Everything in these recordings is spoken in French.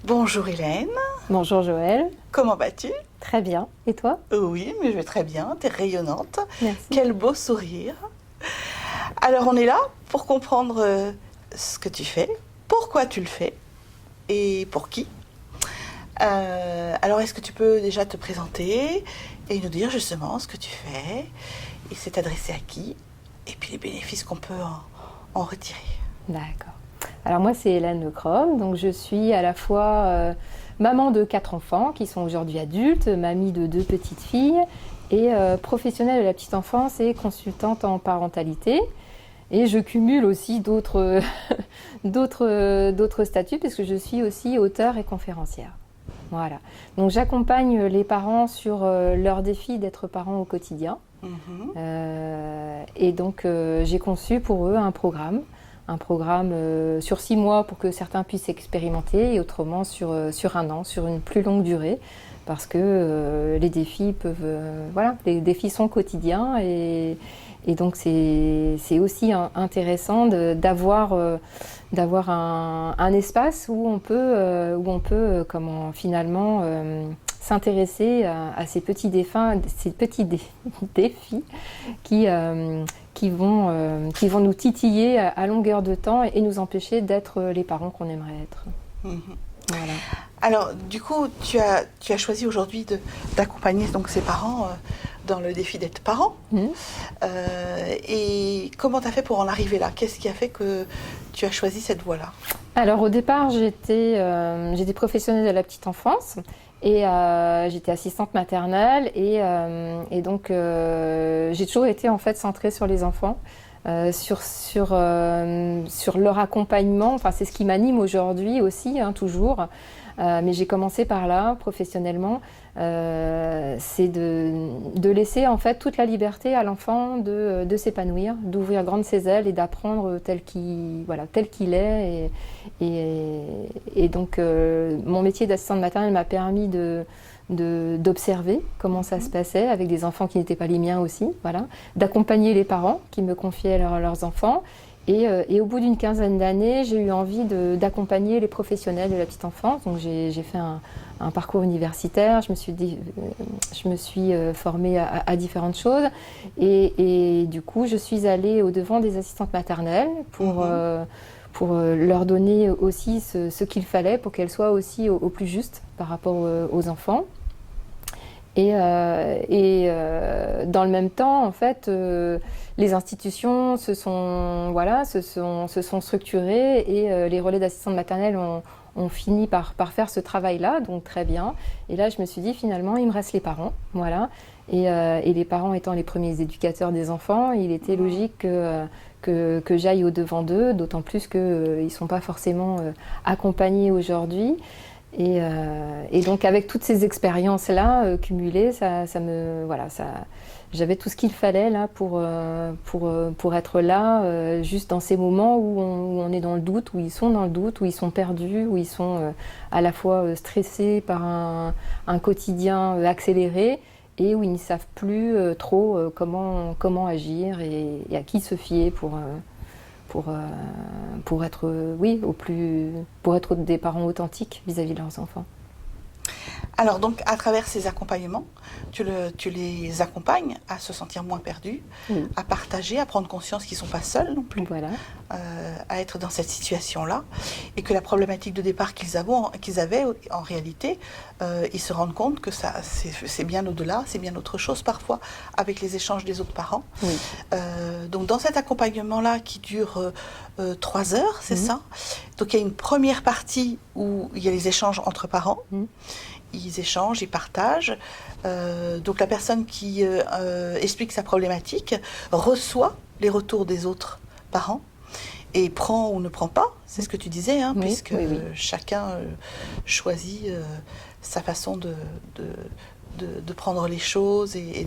Bonjour Hélène, Bonjour Joël, comment vas-tu? très bien. Et toi? Oui, mais je vais très bien, t'es rayonnante. Merci. Quel beau sourire. Alors on est là pour comprendre ce que tu fais, pourquoi tu le fais et pour qui. Alors est-ce que tu peux déjà te présenter et nous dire justement ce que tu fais et c'est adressé à qui et puis les bénéfices qu'on peut en retirer. D'accord. Alors moi c'est Hélène Lecrom, donc je suis à la fois maman de 4 enfants qui sont aujourd'hui adultes, mamie de 2 petites filles et professionnelle de la petite enfance et consultante en parentalité. Et je cumule aussi d'autres d'autres statuts puisque je suis aussi auteure et conférencière. Voilà. Donc j'accompagne les parents sur leur défi d'être parents au quotidien. Et donc j'ai conçu pour eux un programme sur 6 mois pour que certains puissent expérimenter et autrement sur 1 an, sur une plus longue durée, parce que les défis les défis sont quotidiens et donc c'est aussi intéressant d'avoir un espace où on peut finalement s'intéresser à ces petits défis qui vont nous titiller à longueur de temps et nous empêcher d'être les parents qu'on aimerait être. Voilà. Alors, du coup, tu as choisi aujourd'hui d'accompagner donc ces parents dans le défi d'être parent. Et comment tu as fait pour en arriver là? Qu'est-ce qui a fait que tu as choisi cette voie-là? Alors, au départ, j'étais professionnelle de la petite enfance et j'étais assistante maternelle et donc j'ai toujours été en fait centrée sur les enfants. Sur leur accompagnement, enfin c'est ce qui m'anime aujourd'hui aussi, toujours. Mais j'ai commencé par là, professionnellement, c'est de laisser en fait toute la liberté à l'enfant de s'épanouir, d'ouvrir grandes ses ailes et d'apprendre tel qu'il est. Et donc mon métier d'assistante maternelle m'a permis d'observer comment ça se passait avec des enfants qui n'étaient pas les miens aussi, voilà, d'accompagner les parents qui me confiaient leurs enfants. Et au bout d'une quinzaine d'années, j'ai eu envie d'accompagner les professionnels de la petite enfance. Donc j'ai fait un parcours universitaire, je me suis formée à différentes choses. Et du coup, je suis allée au-devant des assistantes maternelles pour leur donner aussi ce qu'il fallait pour qu'elles soient aussi au plus juste par rapport aux enfants. Et dans le même temps, en fait, les institutions se sont structurées et les relais d'assistante maternelle ont fini par faire ce travail-là, donc très bien. Et là, je me suis dit, finalement, il me reste les parents, voilà. Et les parents étant les premiers éducateurs des enfants, il était logique que j'aille au-devant d'eux, d'autant plus qu'ils ne sont pas forcément accompagnés aujourd'hui. Et donc avec toutes ces expériences-là cumulées, j'avais tout ce qu'il fallait là pour être là, juste dans ces moments où on est dans le doute, où ils sont dans le doute, où ils sont perdus, où ils sont à la fois stressés par un quotidien accéléré et où ils ne savent plus trop comment agir et à qui se fier pour être des parents authentiques vis-à-vis de leurs enfants. Alors donc à travers ces accompagnements, tu les accompagnes à se sentir moins perdus, Oui. à partager, à prendre conscience qu'ils ne sont pas seuls non plus, Voilà. à être dans cette situation-là, et que la problématique de départ qu'ils avaient en réalité, ils se rendent compte que c'est bien au-delà, c'est bien autre chose parfois, avec les échanges des autres parents. Oui. Donc dans cet accompagnement-là qui dure 3 heures, c'est ça? Donc il y a une première partie où il y a les échanges entre parents. Ils échangent, ils partagent. Donc la personne qui explique sa problématique reçoit les retours des autres parents et prend ou ne prend pas, c'est ce que tu disais, Oui, puisque oui. chacun choisit sa façon de prendre les choses et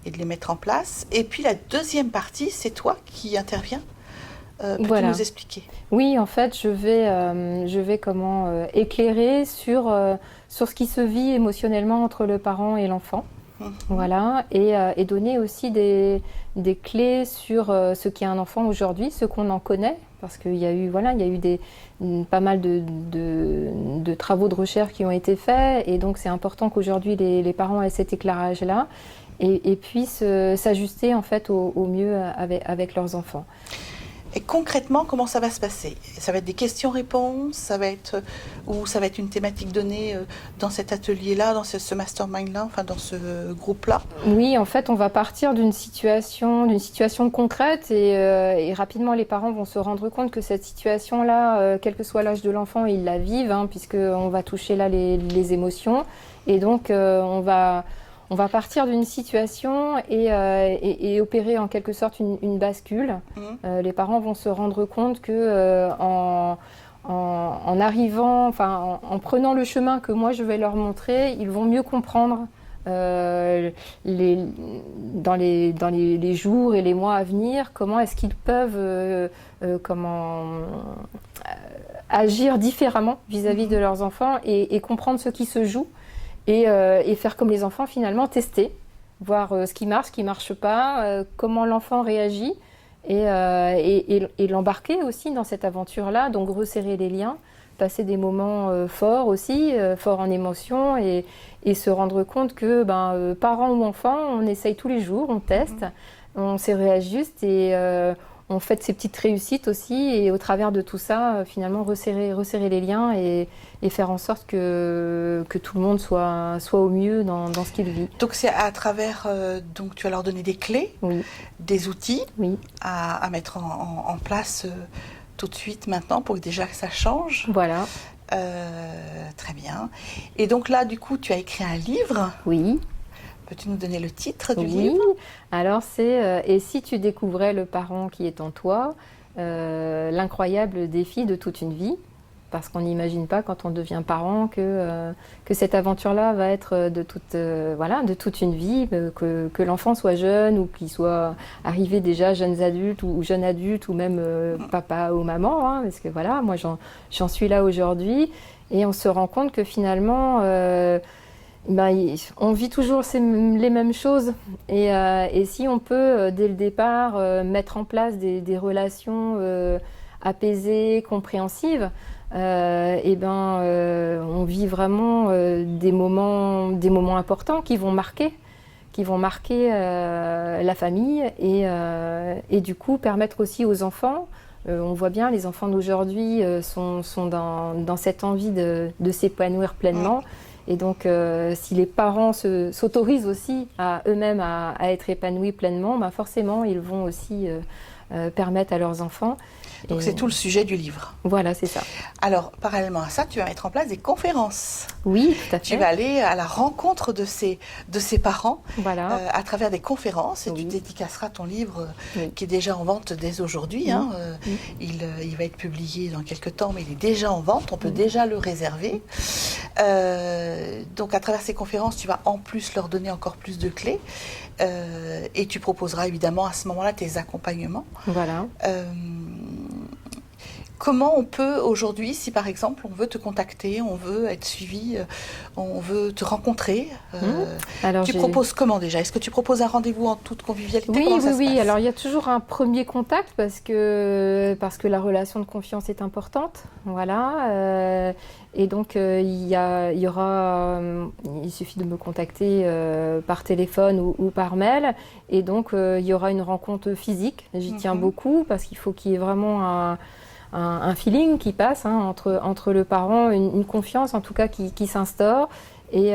de les mettre en place. Et puis la deuxième partie, c'est toi qui interviens. Peux-tu nous expliquer? Oui, en fait, je vais éclairer sur ce qui se vit émotionnellement entre le parent et l'enfant. Voilà, et donner aussi des clés sur ce qu'est un enfant aujourd'hui, ce qu'on en connaît, parce qu'il y a eu, voilà, il y a eu pas mal de travaux de recherche qui ont été faits, et donc c'est important qu'aujourd'hui les parents aient cet éclairage-là et puissent s'ajuster en fait au mieux avec leurs enfants. Et concrètement, comment ça va se passer? Ça va être des questions-réponses, ça va être une thématique donnée dans cet atelier-là, dans ce mastermind-là, enfin dans ce groupe-là? Oui, en fait, on va partir d'une situation concrète et rapidement les parents vont se rendre compte que cette situation-là, quel que soit l'âge de l'enfant, ils la vivent, hein, puisqu'on va toucher là les émotions. Et donc, on va partir d'une situation et opérer en quelque sorte une bascule. Les parents vont se rendre compte que en arrivant, enfin, en prenant le chemin que moi je vais leur montrer, ils vont mieux comprendre dans les jours et les mois à venir comment est-ce qu'ils peuvent agir différemment vis-à-vis de leurs enfants et comprendre ce qui se joue. Et faire comme les enfants, finalement, tester, voir ce qui marche pas, comment l'enfant réagit, et l'embarquer aussi dans cette aventure-là, donc resserrer les liens, passer des moments forts aussi, forts en émotion, et se rendre compte que, parents ou enfants, on essaye tous les jours, on teste, on se réajuste, et on fait ces petites réussites aussi, et au travers de tout ça, finalement, resserrer les liens et faire en sorte que tout le monde soit au mieux dans ce qu'il vit. Donc c'est à travers, donc tu vas leur donner des clés, oui. Des outils oui. à mettre en place tout de suite maintenant pour que déjà que ça change. Voilà. Très bien. Et donc là, du coup, tu as écrit un livre. Oui. Peux-tu nous donner le titre du livre? Alors c'est « Et si tu découvrais le parent qui est en toi, l'incroyable défi de toute une vie ». Parce qu'on n'imagine pas quand on devient parent que cette aventure-là va être de toute une vie, que l'enfant soit jeune ou qu'il soit arrivé déjà jeunes adultes ou jeune adulte ou même papa ou maman, hein, parce que voilà, moi j'en suis là aujourd'hui et on se rend compte que finalement on vit toujours les mêmes choses et si on peut dès le départ mettre en place des relations apaisées, compréhensives, on vit vraiment des moments importants qui vont marquer la famille et du coup permettre aussi aux enfants. On voit bien, les enfants d'aujourd'hui sont dans cette envie de s'épanouir pleinement. Et donc, si les parents s'autorisent aussi à eux-mêmes à être épanouis pleinement, forcément, ils vont aussi permettre à leurs enfants. Donc, c'est tout le sujet du livre. Voilà, c'est ça. Alors, parallèlement à ça, tu vas mettre en place des conférences. Oui, tout à fait. Tu vas aller à la rencontre de ces parents voilà. À travers des conférences et tu dédicaceras ton livre qui est déjà en vente dès aujourd'hui. Hein. Il va être publié dans quelques temps, mais il est déjà en vente. On peut déjà le réserver. Donc, à travers ces conférences, tu vas en plus leur donner encore plus de clés. Et tu proposeras évidemment à ce moment-là tes accompagnements. Voilà. Comment on peut aujourd'hui, si par exemple on veut te contacter, on veut être suivi, on veut te rencontrer, Alors, tu proposes comment déjà? Est-ce que tu proposes un rendez-vous en toute convivialité? Oui. Alors il y a toujours un premier contact parce que la relation de confiance est importante. Voilà. Et donc il suffit de me contacter par téléphone ou par mail. Et donc il y aura une rencontre physique. J'y tiens beaucoup parce qu'il faut qu'il y ait vraiment un feeling qui passe entre le parent, une confiance en tout cas qui s'instaure. Et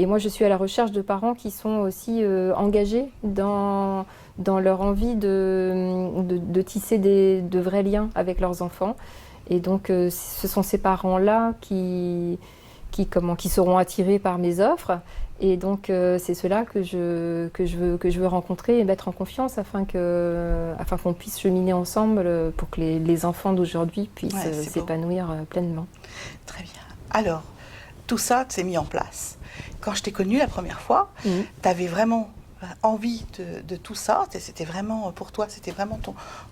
moi, je suis à la recherche de parents qui sont aussi engagés dans leur envie de tisser de vrais liens avec leurs enfants. Et donc, ce sont ces parents-là qui seront attirés par mes offres. Et donc, c'est ceux-là que je veux rencontrer et mettre en confiance afin qu'on puisse cheminer ensemble pour que les enfants d'aujourd'hui puissent s'épanouir pleinement. Très bien. Alors, tout ça s'est mis en place. Quand je t'ai connue la première fois, tu avais vraiment envie de tout ça. C'était vraiment, pour toi, c'était vraiment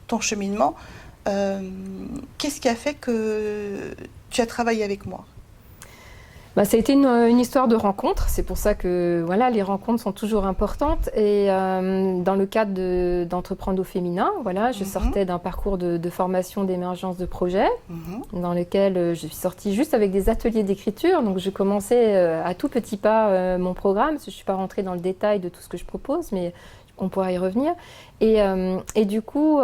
ton cheminement. Qu'est-ce qui a fait que tu as travaillé avec moi ? Ça a été une histoire de rencontre. C'est pour ça que voilà, les rencontres sont toujours importantes. Et dans le cadre d'Entreprendre au féminin, voilà, je sortais d'un parcours de formation d'émergence de projet, dans lequel je suis sortie juste avec des ateliers d'écriture. Donc je commençais à tout petit pas mon programme, parce que je ne suis pas rentrée dans le détail de tout ce que je propose, mais on pourra y revenir. Et du coup,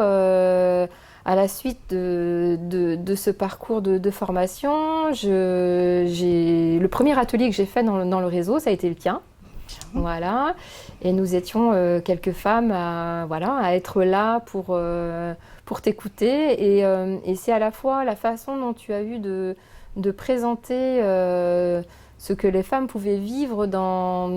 à la suite de ce parcours de formation, le premier atelier que j'ai fait dans le réseau, ça a été le tien. Voilà. Et nous étions quelques femmes à être là pour t'écouter. Et c'est à la fois la façon dont tu as eu de présenter ce que les femmes pouvaient vivre dans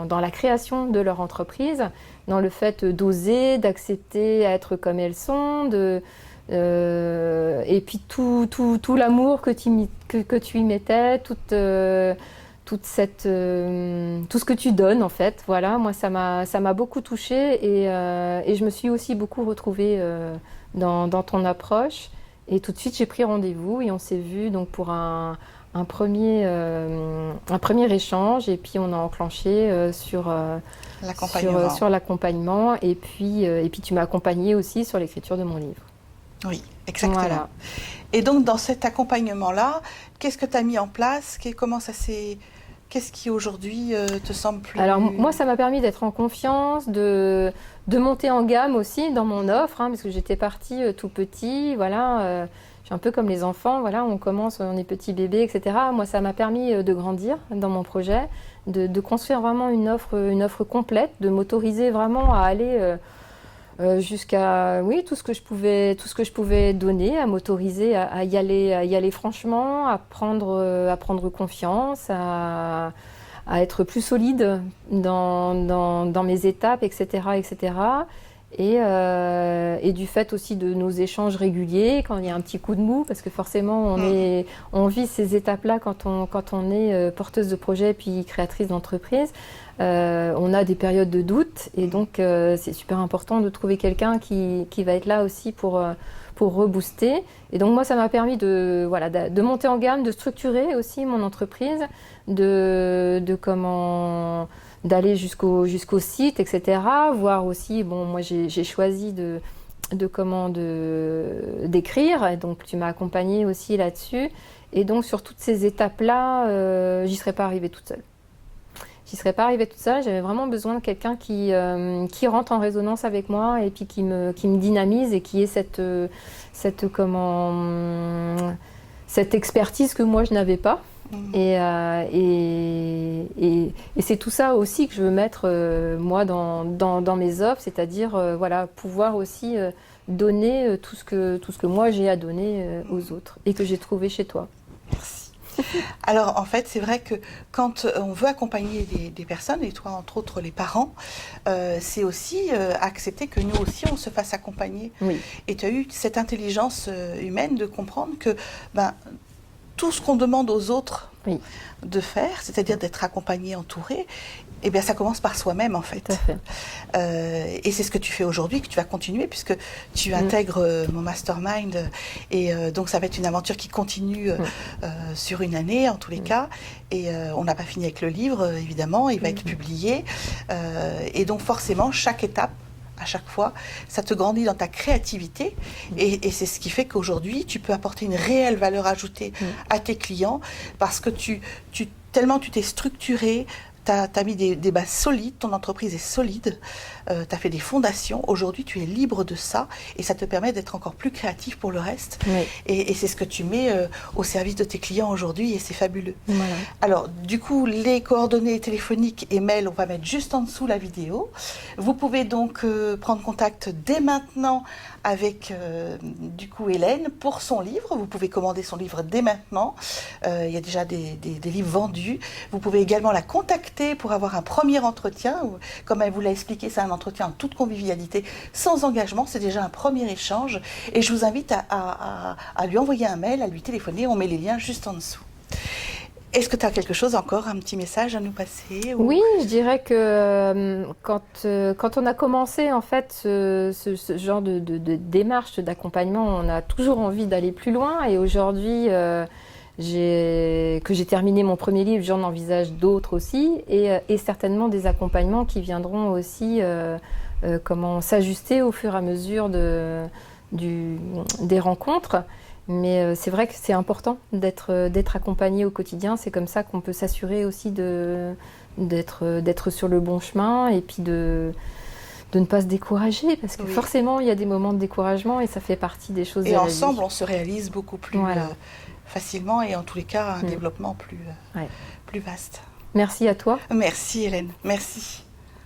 la création de leur entreprise, dans le fait d'oser, d'accepter à être comme elles sont, et puis tout l'amour que tu y mettais, tout ce que tu donnes en fait. Voilà, moi ça m'a beaucoup touchée et je me suis aussi beaucoup retrouvée dans ton approche. Et tout de suite j'ai pris rendez-vous et on s'est vu donc pour un premier échange, et puis on a enclenché sur l'accompagnement, et puis tu m'as accompagnée aussi sur l'écriture de mon livre. Oui, exactement. Voilà. Et donc dans cet accompagnement-là, qu'est-ce que tu as mis en place? Qu'est-ce qui aujourd'hui te semble plus... Alors moi, ça m'a permis d'être en confiance, de monter en gamme aussi dans mon offre, parce que j'étais partie tout petit, voilà. Je suis un peu comme les enfants, voilà, on est petit bébé, etc. Moi, ça m'a permis de grandir dans mon projet, de construire vraiment une offre complète, de m'autoriser vraiment à aller jusqu'à tout ce que je pouvais donner, à m'autoriser à y aller franchement, à prendre confiance, à être plus solide dans mes étapes, etc., etc. Et du fait aussi de nos échanges réguliers, quand il y a un petit coup de mou, parce que forcément on vit ces étapes-là quand on est porteuse de projet puis créatrice d'entreprise. On a des périodes de doute, et donc c'est super important de trouver quelqu'un qui va être là aussi pour rebooster. Et donc moi, ça m'a permis de monter en gamme, de structurer aussi mon entreprise, d'aller jusqu'au site, etc. Voir aussi, moi j'ai choisi d'écrire, et donc tu m'as accompagnée aussi là-dessus. Et donc sur toutes ces étapes-là, j'y serais pas arrivée toute seule. J'avais vraiment besoin de quelqu'un qui rentre en résonance avec moi, et puis qui me dynamise, et qui ait cette expertise que moi je n'avais pas. Et c'est tout ça aussi que je veux mettre moi dans mes offres, c'est-à-dire pouvoir aussi donner tout ce que moi j'ai à donner aux autres et que j'ai trouvé chez toi. Merci. Alors en fait, c'est vrai que quand on veut accompagner des personnes, et toi entre autres les parents, c'est aussi accepter que nous aussi on se fasse accompagner. Oui. Et tu as eu cette intelligence humaine de comprendre que tout ce qu'on demande aux autres de faire, c'est-à-dire d'être accompagné, entouré, eh bien, ça commence par soi-même, en fait. Tout à fait. Et c'est ce que tu fais aujourd'hui, que tu vas continuer, puisque tu intègres mon mastermind. Et donc, ça va être une aventure qui continue sur une année, en tous les cas. Et on n'a pas fini avec le livre, évidemment. Il va être publié. Et donc, forcément, chaque étape, à chaque fois, ça te grandit dans ta créativité, et c'est ce qui fait qu'aujourd'hui, tu peux apporter une réelle valeur ajoutée à tes clients, parce que tellement tu t'es structuré, tu as mis des bases solides, ton entreprise est solide, tu as fait des fondations. Aujourd'hui, tu es libre de ça, et ça te permet d'être encore plus créatif pour le reste. Oui. Et c'est ce que tu mets au service de tes clients aujourd'hui, et c'est fabuleux. Voilà. Alors, du coup, les coordonnées téléphoniques et mails, on va mettre juste en dessous la vidéo. Vous pouvez donc prendre contact dès maintenant avec du coup Hélène pour son livre. Vous pouvez commander son livre dès maintenant. Il y a déjà des livres vendus. Vous pouvez également la contacter pour avoir un premier entretien. Comme elle vous l'a expliqué, c'est un entretien en toute convivialité, sans engagement. C'est déjà un premier échange. Et je vous invite à lui envoyer un mail, à lui téléphoner. On met les liens juste en dessous. Est-ce que tu as quelque chose encore, un petit message à nous passer ou... Oui, je dirais que quand on a commencé en fait ce genre de démarche d'accompagnement, on a toujours envie d'aller plus loin, et aujourd'hui que j'ai terminé mon premier livre, j'en envisage d'autres aussi, et certainement des accompagnements qui viendront aussi comment s'ajuster au fur et à mesure des rencontres. Mais c'est vrai que c'est important d'être accompagné au quotidien. C'est comme ça qu'on peut s'assurer aussi d'être sur le bon chemin et puis de ne pas se décourager, parce que forcément il y a des moments de découragement et ça fait partie des choses. Et ensemble on se réalise beaucoup plus voilà. Facilement et en tous les cas un développement plus vaste. Merci à toi. Merci Hélène, merci.